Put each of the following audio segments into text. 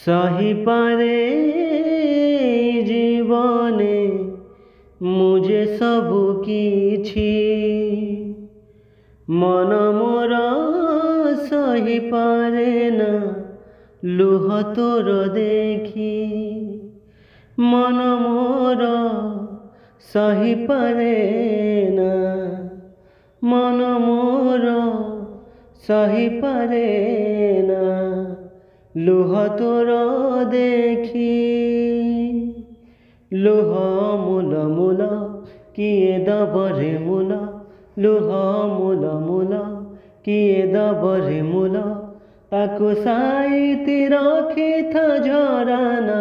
सही पारे जीवने मुझे सबु किछि मन मोर सही पारे ना लुह तोर देखी मन मोर सही पारे ना मन मोर सही पारे ना लुह तोर देखी लुह मूल मूल किए दबरे मूल लुह मूल मूल किए दबरे मूल ताकु साइति रखी था झराना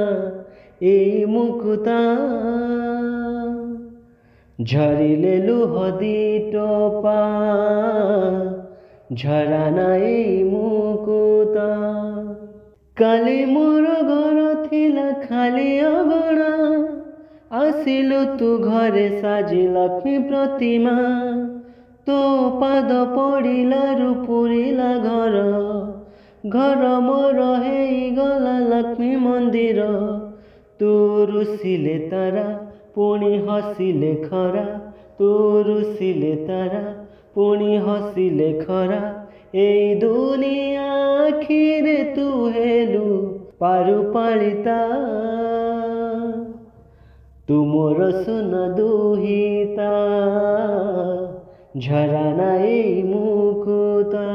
ए मुकुता झरिले लुह दी टोपा झराना ए मुकुता काली मोर घर थिला खाली अगणा आसिलु तू घरे साजी लक्ष्मी प्रतिमा तो पाद पड़िलारु पुरिला घर घर मोर गला लक्ष्मी मंदिर तू रुसिले तारा पुणी हसिले खरा तू रुसिले तारा पुणी हसिले खरा ए दुनिया आखिरे तू हेलु पारु पालिता तू मोर सुन दुहिता झराना ए मुकुता।